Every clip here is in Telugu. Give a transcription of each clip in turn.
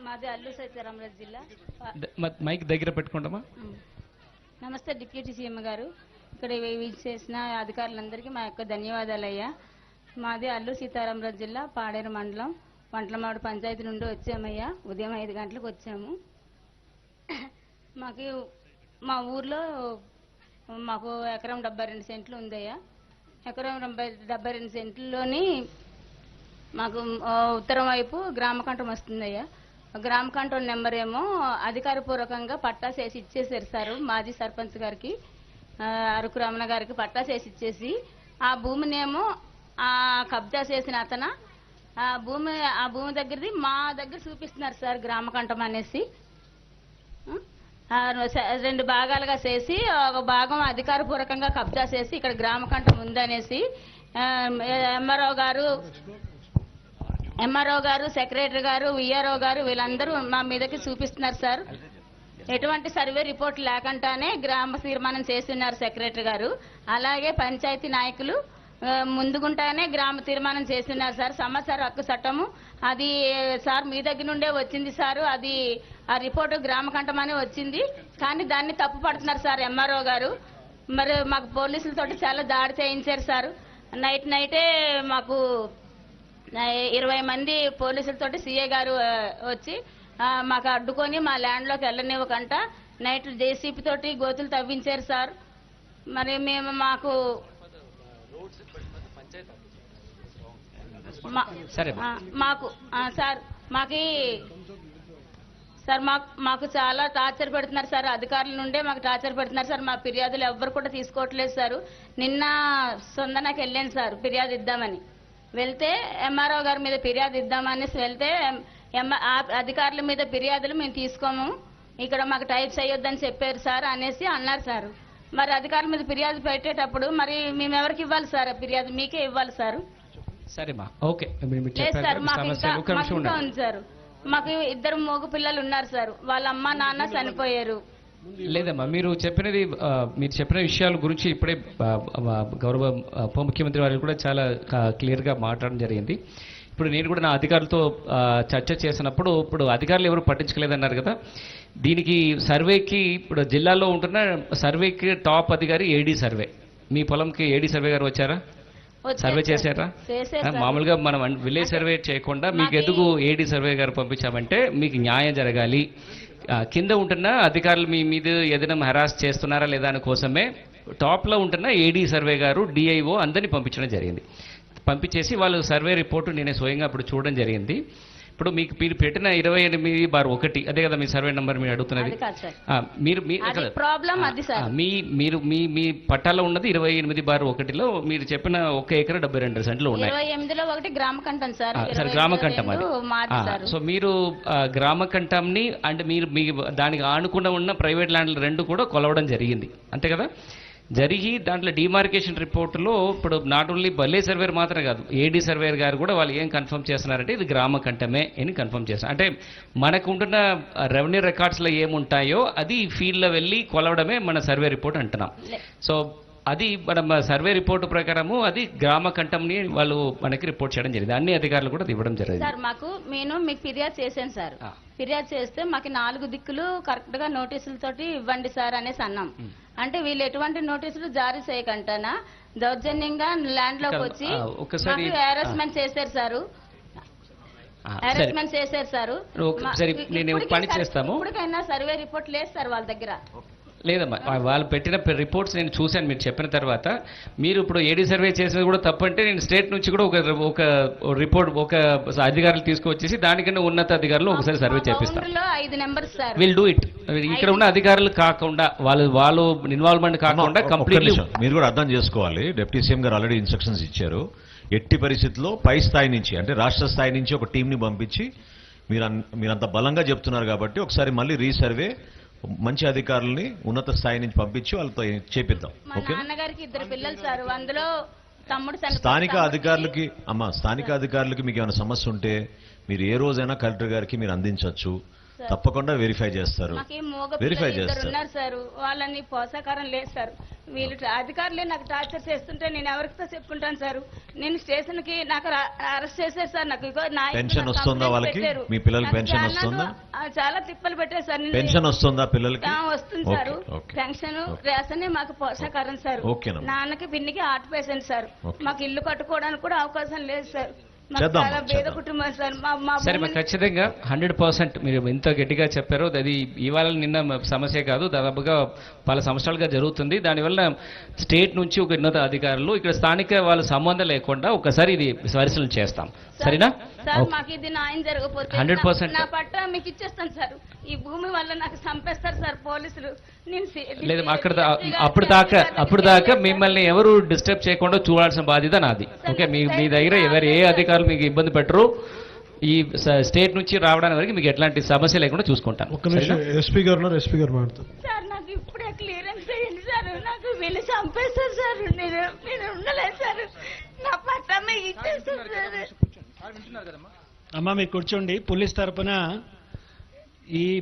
మాది అల్లూరు సీతారామరాజు జిల్లా. మైక్ దగ్గర పెట్టుకుంటామా? నమస్తే డిప్యూటీ సీఎం గారు, ఇక్కడ చేసిన అధికారులందరికీ మా యొక్క ధన్యవాదాలయ్యా. మాది అల్లూరు సీతారామరాజు జిల్లా పాడేరు మండలం వంటలమాడు పంచాయతీ నుండి వచ్చామయ్యా. ఉదయం 5 గంటలకు వచ్చాము. మా ఊర్లో మాకు ఎకరం 72 సెంట్లు ఉందయ్యా. ఎకరం 72 సెంట్లలోని మాకు ఉత్తరం వైపు గ్రామ కంఠం వస్తుందయ్యా. గ్రామ కంట్రోల్ నెంబర్ ఏమో అధికారపూర్వకంగా పట్టాస్ వేసి ఇచ్చేసారు సార్. మాజీ సర్పంచ్ గారికి అరకు రమణ గారికి పట్టాస్ వేసి ఇచ్చేసి ఆ భూమినేమో కబ్జా చేసిన అతను ఆ భూమి దగ్గరది మా దగ్గర చూపిస్తున్నారు సార్. గ్రామ కంఠం అనేసి 2 భాగాలుగా చేసి ఒక భాగం అధికారపూర్వకంగా కబ్జా చేసి ఇక్కడ గ్రామ కంఠం ఉందనేసి ఎంఆర్ఓ గారు, సెక్రటరీ గారు, విఆర్ఓ గారు వీళ్ళందరూ మా మీదకి చూపిస్తున్నారు సార్. ఎటువంటి సర్వే రిపోర్ట్ లేకుండానే గ్రామ తీర్మానం చేస్తున్నారు సెక్రటరీ గారు. అలాగే పంచాయతీ నాయకులు ముందుగుంటానే గ్రామ తీర్మానం చేస్తున్నారు సార్. సమాచార హక్కు చట్టము అది సార్ మీ దగ్గర నుండే వచ్చింది సార్. అది ఆ రిపోర్టు గ్రామ కంఠమని వచ్చింది, కానీ దాన్ని తప్పు పడుతున్నారు సార్ ఎంఆర్ఓ గారు. మరి మాకు పోలీసులతోటి చాలా దాడి చేయించారు సార్. నైటే మాకు 20 మంది పోలీసులతోటి సీఏ గారు వచ్చి మాకు అడ్డుకొని మా ల్యాండ్లోకి వెళ్ళనివ్వకంట నైట్ జేసీపీ తోటి గోతులు తవ్వించారు సార్. మరి మేము మాకు మాకు చాలా టార్చర్ పెడుతున్నారు సార్. అధికారుల నుండే మాకు టార్చర్ పెడుతున్నారు సార్. మా ఫిర్యాదులు ఎవ్వరు కూడా తీసుకోవట్లేదు సార్. నిన్న సొందనకి వెళ్ళాను సార్ ఫిర్యాదు ఇద్దామని. వెళ్తే ఎంఆర్ఓ గారి మీద ఫిర్యాదు ఇద్దామనేసి వెళ్తే అధికారుల మీద ఫిర్యాదులు మేము తీసుకోము, ఇక్కడ మాకు టైప్ చేయొద్దని చెప్పారు సార్ అనేసి అన్నారు సార్. మరి అధికారుల మీద ఫిర్యాదు పెట్టేటప్పుడు మరి మేము ఎవరికి ఇవ్వాలి సార్? ఫిర్యాదు మీకే ఇవ్వాలి సార్. సరేమా, ఓకే. లేదు సార్, మాకు ఇంకా ఉంది సార్. మాకు 2 మగ పిల్లలు ఉన్నారు సార్. వాళ్ళ అమ్మ నాన్న చనిపోయారు. లేదమ్మా, మీరు చెప్పిన విషయాల గురించి ఇప్పుడే గౌరవ ఉప ముఖ్యమంత్రి వారు కూడా చాలా క్లియర్గా మాట్లాడడం జరిగింది. ఇప్పుడు నేను కూడా నా అధికారులతో చర్చ చేసినప్పుడు ఇప్పుడు అధికారులు ఎవరు పట్టించుకోలేదన్నారు కదా. దీనికి సర్వేకి ఇప్పుడు జిల్లాలో ఉంటున్న సర్వేకి టాప్ అధికారి ఏడీ సర్వే. మీ పొలంకి ఏడీ సర్వే గారు వచ్చారా? సర్వే చేశారా? మామూలుగా మనం విలేజ్ సర్వే చేయకుండా మీకు ఎందుకు ఏడీ సర్వే గారు పంపించామంటే మీకు న్యాయం జరగాలి. కింద ఉంటున్న అధికారులు మీ మీద ఏదైనా హెరాస్ చేస్తున్నారా లేదా అని కోసమే టాప్లో ఉంటున్న ఏడీ సర్వే గారు, డిఐఓ అందరినీ పంపించడం జరిగింది. పంపించేసి వాళ్ళు సర్వే రిపోర్టు నేనే స్వయంగా ఇప్పుడు చూడడం జరిగింది. ఇప్పుడు మీరు పెట్టిన 28/1 అదే కదా మీ సర్వే నెంబర్ మీరు అడుగుతున్నది. మీరు మీ పట్టాలో ఉన్నది 28/1లో మీరు చెప్పిన 1 ఎకరా 72 సెంట్లు ఉన్నాయి. గ్రామ కంఠం సార్. గ్రామ కంఠం అది. సో మీరు గ్రామ కంఠంని అంటే మీరు మీ దానికి ఆనుకుండా ఉన్న ప్రైవేట్ ల్యాండ్లు 2 కూడా కొలవడం జరిగింది, అంతే కదా? జరిగి దాంట్లో డిమార్కేషన్ రిపోర్టులో ఇప్పుడు నాట్ ఓన్లీ బల్లే సర్వేర్ మాత్రమే కాదు, ఏడీ సర్వేర్ గారు కూడా వాళ్ళు ఏం కన్ఫర్మ్ చేస్తున్నారంటే ఇది గ్రామ కంఠమే అని కన్ఫర్మ్ చేస్తారు. అంటే మనకు ఉంటున్న రెవెన్యూ రికార్డ్స్లో ఏముంటాయో అది ఫీల్డ్లో వెళ్ళి కొలవడమే మన సర్వే రిపోర్ట్ అంటున్నాం. సో అది మన సర్వే రిపోర్టు ప్రకారము అది గ్రామ కంఠంని వాళ్ళు మనకి రిపోర్ట్ చేయడం జరిగింది. అన్ని అధికారులు కూడా ఇవ్వడం జరిగింది సార్. మీకు ఫిర్యాదు చేశాను సార్. ఫిర్యాదు చేస్తే మాకు 4 దిక్కులు కరెక్ట్ గా నోటీసులతోటి ఇవ్వండి సార్ అనేసి అన్నాం. అంటే వీళ్ళు ఎటువంటి నోటీసులు జారీ చేయకంటానా దౌర్జన్యంగా ల్యాండ్ లోకి వచ్చి హెరాస్మెంట్ చేశారు సార్. హెరాస్మెంట్ చేశారు సార్. ఇప్పటికైనా సర్వే రిపోర్ట్ లేదు సార్ వాళ్ళ దగ్గర. లేదమ్మా, వాళ్ళు పెట్టిన రిపోర్ట్స్ నేను చూశాను మీరు చెప్పిన తర్వాత. మీరు ఇప్పుడు ఏడీ సర్వే చేసేది కూడా తప్పంటే నేను స్టేట్ నుంచి కూడా ఒక రిపోర్ట్ ఒక అధికారులు తీసుకువచ్చేసి దానికన్నా ఉన్నత అధికారులు ఒకసారి సర్వే చేపిస్తాను. Will do it. ఇక్కడ ఉన్న అధికారులు కాకుండా వాళ్ళు ఇన్వాల్వ్మెంట్ కాకుండా కంప్లీట్లీ మీరు కూడా అర్థం చేసుకోవాలి. డిప్యూటీ సీఎం గారు ఆల్రెడీ ఇన్స్ట్రక్షన్స్ ఇచ్చారు. ఎట్టి పరిస్థితుల్లో పై స్థాయి నుంచి అంటే రాష్ట్ర స్థాయి నుంచి ఒక టీంని పంపించి మీరంత బలంగా చెప్తున్నారు కాబట్టి ఒకసారి మళ్ళీ రీసర్వే మంచి అధికారులని ఉన్నత స్థాయి నుంచి పంపించి వాళ్ళతో చేపిద్దాం. ఓకే. స్థానిక అధికారులకి మీకు ఏమైనా సమస్య ఉంటే మీరు ఏ రోజైనా కలెక్టర్ గారికి మీరు అందించవచ్చు. తప్పకుండా వెరిఫై చేస్తారు. మాకు మూగ వెరిఫై పిల్లలు ఇద్దరు చేస్తారు. ఉన్నారు సార్, వాళ్ళని పోషాకారం లేదు సార్. వీళ్ళు అధికారులే నాకు టార్చర్ చేస్తుంటే నేను ఎవరితో చెప్పుకుంటాను సార్. నేను స్టేషన్ కి నాకు అరెస్ట్ చేశారు సార్. నాకు ఇగో నా ఇంట్లో పెన్షన్ నాకు వస్తుందా కంప్లైంట్ వాళ్ళకి? పెట్టారు. మీ పిల్లలకి నాకు పెన్షన్ చాలా వస్తుందా? చాలా తిప్పలు పెట్టారు సార్. నేను పెన్షన్ వస్తుందా పిల్లలకి? వస్తుంది సార్. ఓకే. పెన్షన్ రేషన్ మాకు పోషాకారం సార్. ఓకేనమ్మా. నాన్నకి పిన్నికి హార్ట్ పేషెంట్ సార్. ఓకే. మాకు ఇల్లు కట్టుకోవడానికి కూడా అవకాశం లేదు సార్. మాకు చేద్దాం, చాలా పేద చేద్దాం. కుటుంబం సార్. మా సరే మరి ఖచ్చితంగా 100% మీరు ఎంత గట్టిగా చెప్పారో అది ఇవాళ నిన్న సమస్య కాదు, దాదాపుగా పలు సంవత్సరాలుగా జరుగుతుంది. దానివల్ల స్టేట్ నుంచి ఒక ఉన్నత అధికారులు ఇక్కడ స్థానిక వాళ్ళ సంబంధం లేకుండా ఒకసారి ఇది పరిశీలన చేస్తాం, సరేనా? సార్ మాకు ఇది న్యాయం జరగకపోతే 100% నా పట్ట మీకు ఇచ్చేస్తాను సార్. ఈ భూమి వల్ల నాకు చంపేస్తారు సార్ పోలీసులు. నేను లేదు అప్పుడు దాకా మిమ్మల్ని ఎవరు డిస్టర్బ్ చేయకుండా చూడాల్సిన బాధ్యత నాది. ఓకే, మీ దగ్గర ఎవరు ఏ అధికారులు మీకు ఇబ్బంది పెట్టరు. ఈ స్టేట్ నుంచి రావడానికి వరకు మీకు ఎట్లాంటి సమస్య లేకుండా చూసుకుంటాను. ఒక్క నిమిషం, ఎస్పీ గారు ఉన్నారు, ఎస్పీ గారు మాట్లాడతారు. సార్ నాకు ఇప్పుడే క్లియరెన్స్ అయ్యింది సార్. నాకు వీళ్ళు చంపేస్తారు సార్. నేను ఉండలేదు సార్. నా పట్ట మీకు ఇచ్చేస్తారు సార్. అమ్మా మీరు కూర్చోండి. పోలీస్ తరపున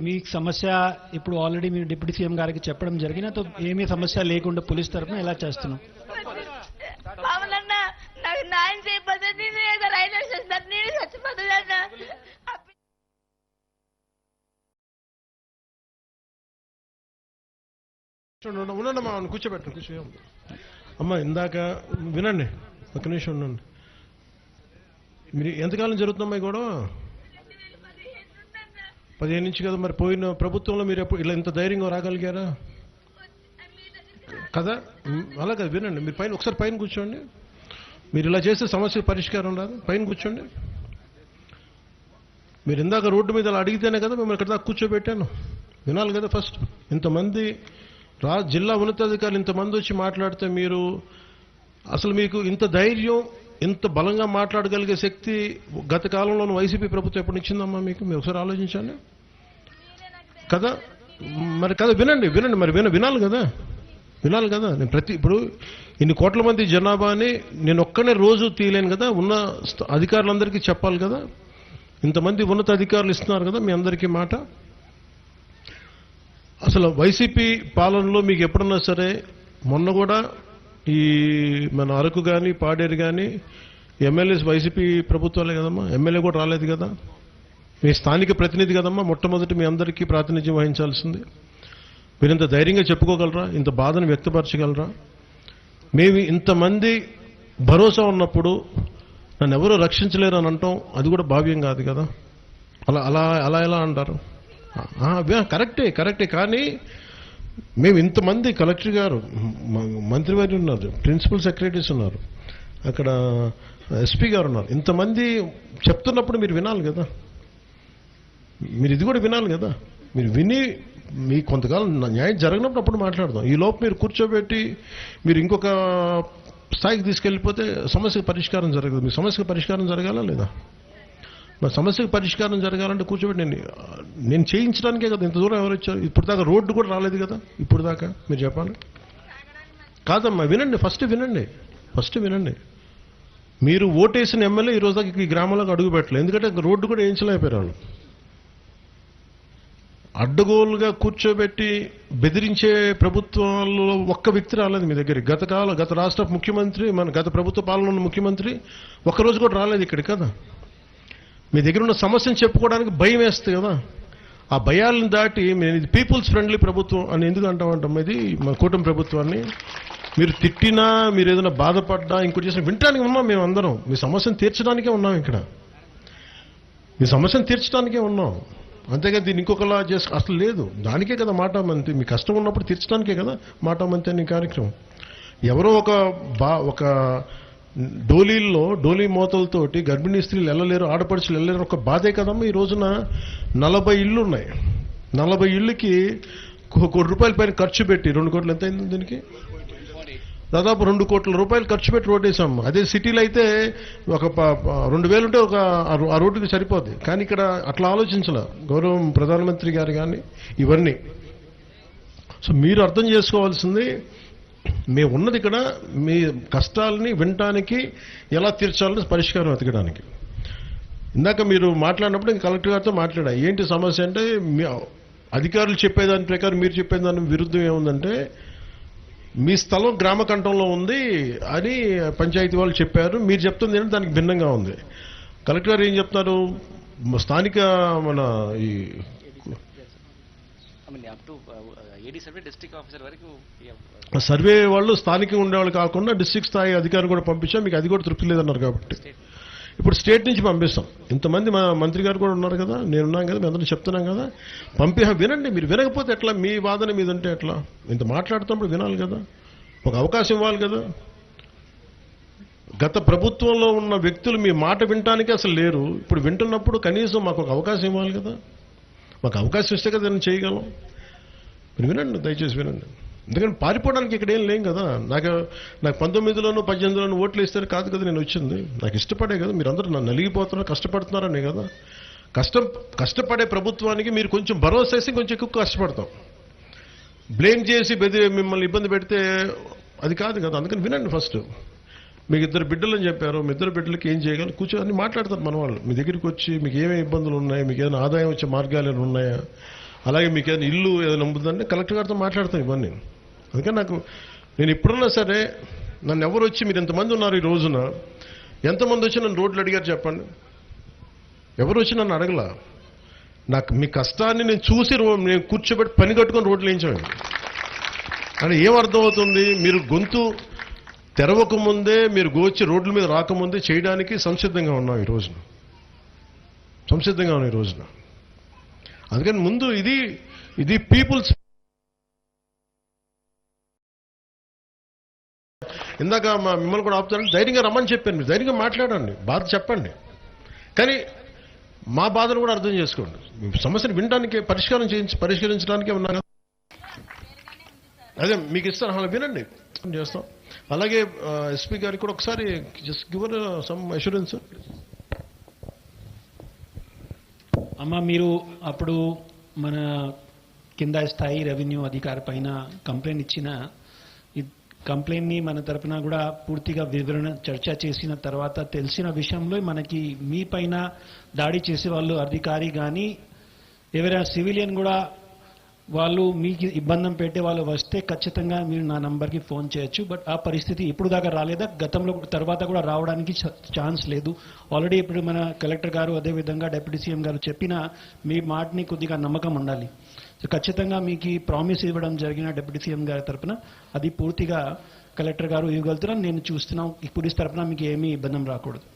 మీ సమస్య ఇప్పుడు ఆల్రెడీ మీరు డిప్యూటీ సీఎం గారికి చెప్పడం జరిగిన ఏమీ సమస్య లేకుండా పోలీస్ తరపున ఎలా చేస్తున్నాం? పవనన్న నాకు న్యాయం చేయకపోతే నేను ఏదో రైల్వే స్టేషన్ నేను చచ్చిపోతుందన్న. ఉండండి అమ్మా, కూర్చోబెట్టండి, కూర్చో అమ్మా. ఇందాక వినండి, ఒక్క నిమిషం ఉండండి. మీరు ఎంతకాలం జరుగుతుందమ్మా ఈ గొడవ? 15 నుంచి కదా. మరి పోయిన ప్రభుత్వంలో మీరు ఎప్పుడు ఇలా ఇంత ధైర్యంగా రాగలిగారా కదా? అలా కదా, వినండి. మీరు ఒకసారి పైన కూర్చోండి. మీరు ఇలా చేస్తే సమస్య పరిష్కారం రాదు. పైన కూర్చోండి. మీరు ఇందాక రోడ్డు మీద అలా అడిగితేనే కదా మిమ్మల్ని ఇక్కడ దాకా కూర్చోబెట్టాను. వినాలి కదా ఫస్ట్. ఇంతమంది జిల్లా ఉన్నతాధికారులు ఇంతమంది వచ్చి మాట్లాడితే మీరు అసలు మీకు ఇంత ధైర్యం, ఇంత బలంగా మాట్లాడగలిగే శక్తి గత కాలంలోని వైసీపీ ప్రభుత్వం ఎప్పుడు ఇచ్చిందమ్మా మీకు? మీరు ఒకసారి ఆలోచించండి కదా. మరి కదా, వినండి మరి వినాలి కదా. నేను ఇప్పుడు ఇన్ని కోట్ల మంది జనాభాని నేను ఒక్కనే రోజు తీయలేను కదా. ఉన్న అధికారులందరికీ చెప్పాలి కదా. ఇంతమంది ఉన్నత అధికారులు ఇస్తున్నారు కదా మీ అందరికీ మాట. అసలు వైసీపీ పాలనలో మీకు ఎప్పుడన్నా సరే, మొన్న కూడా ఈ మన అరకు కానీ పాడేరు కానీ ఎమ్మెల్యేస్ వైసీపీ ప్రభుత్వాలే కదమ్మా. ఎమ్మెల్యే కూడా రాలేదు కదా. మీ స్థానిక ప్రతినిధి కదమ్మా మొట్టమొదటి మీ అందరికీ ప్రాతినిధ్యం వహించాల్సింది. మీరు ఇంత ధైర్యంగా చెప్పుకోగలరా? ఇంత బాధను వ్యక్తపరచగలరా? మేము ఇంతమంది భరోసా ఉన్నప్పుడు నన్ను ఎవరో రక్షించలేరు అని అంటాం, అది కూడా భావ్యం కాదు కదా. అలా ఎలా అంటారు? కరెక్టే. కానీ మేము ఇంతమంది, కలెక్టర్ గారు, మంత్రివర్యులు ఉన్నారు, ప్రిన్సిపల్ సెక్రటరీస్ ఉన్నారు, అక్కడ ఎస్పీ గారు ఉన్నారు, ఇంతమంది చెప్తున్నప్పుడు మీరు వినాలి కదా. మీరు ఇది కూడా వినాలి కదా. మీరు విని మీ కొంతకాలం న్యాయం జరగనప్పుడు అప్పుడు మాట్లాడదాం. ఈ లోపు మీరు కూర్చోబెట్టి మీరు ఇంకొక స్థాయికి తీసుకెళ్ళిపోతే సమస్యకు పరిష్కారం జరగదు. మీ సమస్యకు పరిష్కారం జరగాలా లేదా? మా సమస్యకు పరిష్కారం జరగాలంటే కూర్చోబెట్టి నేను చేయించడానికే కదా ఇంత దూరం ఎవరు వచ్చారు? ఇప్పుడు దాకా రోడ్డు కూడా రాలేదు కదా. ఇప్పుడు దాకా మీరు చెప్పాలి కాదమ్మా. వినండి, ఫస్ట్ వినండి. మీరు ఓటేసిన ఎమ్మెల్యే ఈ రోజు దాకా ఈ గ్రామంలోకి అడుగు పెట్టలేదు. ఎందుకంటే రోడ్డు కూడా వేయించలేకపోయారు వాళ్ళు. అడ్డగోలుగా కూర్చోబెట్టి బెదిరించే ప్రభుత్వాల్లో ఒక్క వ్యక్తి రాలేదు మీ దగ్గరికి. గత రాష్ట్ర ముఖ్యమంత్రి, గత ప్రభుత్వ పాలన ఉన్న ముఖ్యమంత్రి ఒక్కరోజు కూడా రాలేదు ఇక్కడ కదా. మీ దగ్గర ఉన్న సమస్యను చెప్పుకోవడానికి భయం వేస్తుంది కదా. ఆ భయాలను దాటి మేము ఇది పీపుల్స్ ఫ్రెండ్లీ ప్రభుత్వం అని ఎందుకు అంటామంటాం? ఇది మన కూటమి ప్రభుత్వాన్ని మీరు తిట్టినా, మీరు ఏదైనా బాధపడ్డా, ఇంకోటి చేసినా వినటానికి ఉన్నాం మేము అందరం. మీ సమస్యను తీర్చడానికే ఉన్నాం ఇక్కడ. మీ సమస్యను తీర్చడానికే ఉన్నాం. అంతేగా దీన్ని ఇంకొకలా అసలు లేదు. దానికే కదా మాటామంతి. మీ కష్టం ఉన్నప్పుడు తీర్చడానికే కదా మాటామంతి అనే కార్యక్రమం. ఎవరో ఒక డోలీ మోతలతోటి గర్భిణీ స్త్రీలు వెళ్ళలేరు, ఆడపడుచులు వెళ్ళలేరు, ఒక బాధే కదమ్మా. ఈ రోజున 40 ఇళ్ళు ఉన్నాయి. 40 ఇళ్ళకి ₹1 కోటి పైన ఖర్చు పెట్టి, 2 కోట్లు ఎంత అయింది దీనికి? దాదాపు ₹2 కోట్ల ఖర్చు పెట్టి రోడ్ వేసాం. అదే సిటీలో అయితే ఒక 2,000 ఉంటే ఆ రోడ్డుకి సరిపోద్ది. కానీ ఇక్కడ అట్లా ఆలోచించాల గౌరవం ప్రధానమంత్రి గారు కానీ ఇవన్నీ. సో మీరు అర్థం చేసుకోవాల్సింది, మేము ఉన్నది ఇక్కడ మీ కష్టాలని వినటానికి, ఎలా తీర్చాలని పరిష్కారం వెతకడానికి. 2 కోట్ల రూపాయలు ఖర్చు పెట్టి రోడ్ వేసాం. అదే సిటీలో అయితే ఒక 2,000 ఉంటే ఒక ఆ రోడ్డుకి సరిపోద్ది. కానీ ఇక్కడ అట్లా ఆలోచించాల గౌరవం ప్రధానమంత్రి గారు కానీ ఇవన్నీ. సో మీరు అర్థం చేసుకోవాల్సింది, మీ ఉన్నది ఇక్కడ మీ కష్టాలని వినటానికి ఎలా తీర్చాలని పరిష్కారం వెతకడానికి. ఇందాక మీరు మాట్లాడినప్పుడు ఇంకా కలెక్టర్ గారితో మాట్లాడా. ఏంటి సమస్య అంటే అధికారులు చెప్పేదాని ప్రకారం మీరు చెప్పేదాని విరుద్ధం ఏముందంటే మీ స్థలం గ్రామ కంఠంలో ఉంది అని పంచాయతీ వాళ్ళు చెప్పారు, మీరు చెప్తుంది ఏంటంటే దానికి భిన్నంగా ఉంది. కలెక్టర్ గారు ఏం చెప్తున్నారు, స్థానిక మన ఈ సర్వే వాళ్ళు స్థానికంగా ఉండేవాళ్ళు కాకుండా డిస్ట్రిక్ట్ స్థాయి అధికారులు కూడా పంపించాం, మీకు అది కూడా తృప్తి లేదన్నారు కాబట్టి ఇప్పుడు స్టేట్ నుంచి పంపిస్తాం. ఇంతమంది మా మంత్రి గారు కూడా ఉన్నారు కదా, నేనున్నాం కదా, మేము అందరం చెప్తున్నాం కదా, వినండి. మీరు వినకపోతే ఎట్లా, మీ వాదన మీద ఉంటే ఎట్లా? ఇంత మాట్లాడుతున్నప్పుడు వినాలి కదా, ఒక అవకాశం ఇవ్వాలి కదా. గత ప్రభుత్వంలో ఉన్న వ్యక్తులు మీ మాట వినటానికి అసలు లేరు, ఇప్పుడు వింటున్నప్పుడు కనీసం మాకు ఒక అవకాశం ఇవ్వాలి కదా. మాకు అవకాశం ఇస్తే కదా నేను చేయగలం. మీరు వినండి, దయచేసి వినండి. ఎందుకంటే పారిపోవడానికి ఇక్కడ ఏం లేం కదా. నాకు 19లోనూ 18లోనూ ఓట్లు ఇస్తే కాదు కదా నేను వచ్చింది, నాకు ఇష్టపడే కదా. మీరు అందరూ నన్ను నలిగిపోతున్నారు, కష్టపడుతున్నారనే కదా. కష్టపడే ప్రభుత్వానికి మీరు కొంచెం భరోసా వేసి కొంచెం ఎక్కువ కష్టపడతాం. బ్లేమ్ చేసి మిమ్మల్ని ఇబ్బంది పెడితే అది కాదు కదా. అందుకని వినండి. ఫస్ట్ మీకు 2 బిడ్డలని చెప్పారు, మీ 2 బిడ్డలకి ఏం చేయగలరు కూర్చొని అన్ని మాట్లాడతారు మన వాళ్ళు. మీ దగ్గరికి వచ్చి మీకు ఏమేమి ఇబ్బందులు ఉన్నాయి, మీకు ఏదైనా ఆదాయం వచ్చే మార్గాలు ఏమైనా ఉన్నాయా, అలాగే మీకు ఏదైనా ఇల్లు ఏదైనా ఉంటుందంటే కలెక్టర్ గారితో మాట్లాడతాం ఇవన్నీ. అందుకని నేను ఇప్పుడున్నా సరే నన్ను ఎవరు వచ్చి మీరు ఎంతమంది ఉన్నారు ఈ రోజున, ఎంతమంది వచ్చి నన్ను రోడ్లు అడిగారు చెప్పండి? ఎవరు వచ్చి నన్ను అడగలా. నాకు మీ కష్టాన్ని నేను చూసి నేను కూర్చోబెట్టి పని కట్టుకొని రోడ్లు వేయించాను అని ఏం అర్థమవుతుంది? మీరు గొంతు తెరవకముందే, మీరు వచ్చి రోడ్ల మీద రాకముందే చేయడానికి సంసిద్ధంగా ఉన్నాం ఈ రోజున, అందుకని ముందు ఇది పీపుల్స్. ఇందాక మిమ్మల్ని కూడా ఆపుతారంటే ధైర్యంగా రమ్మని చెప్పాను, మీరు ధైర్యంగా మాట్లాడండి, బాధ చెప్పండి, కానీ మా బాధను కూడా అర్థం చేసుకోండి. సమస్యను వినడానికి పరిష్కరించడానికే ఉన్నా కదా. అదే మీకు ఇస్తాను, అలా వినండి, చేస్తాం. అలాగే ఎస్పీ గారికి కూడా ఒకసారి జస్ట్ గివ్ సమ్ అష్యూరెన్స్. అమ్మ, మీరు అప్పుడు మన కింద స్థాయి రెవెన్యూ అధికారి పైన కంప్లైంట్ ఇచ్చిన ఈ కంప్లైంట్ని మన తరపున కూడా పూర్తిగా చర్చ చేసిన తర్వాత తెలిసిన విషయంలో మనకి మీ పైన దాడి చేసే వాళ్ళు అధికారి కానీ ఎవరైనా సివిలియన్ కూడా వాళ్ళు మీకు ఇబ్బంది పెట్టే వాళ్ళు వస్తే ఖచ్చితంగా మీరు నా నంబర్కి ఫోన్ చేయొచ్చు. బట్ ఆ పరిస్థితి ఇప్పుడు దాకా రాలేదా, గతంలో తర్వాత కూడా రావడానికి ఛాన్స్ లేదు. ఆల్రెడీ ఇప్పుడు మన కలెక్టర్ గారు అదేవిధంగా డిప్యూటీ సీఎం గారు చెప్పిన మీ మాటని కొద్దిగా నమ్మకం ఉండాలి. సో ఖచ్చితంగా మీకు ప్రామిస్ ఇవ్వడం జరిగిన డిప్యూటీ సీఎం గారి తరఫున అది పూర్తిగా కలెక్టర్ గారు ఇవ్వగలుగుతున్నారు. నేను చూస్తున్నాం పోలీస్ తరఫున మీకు ఏమీ ఇబ్బంది రాకూడదు.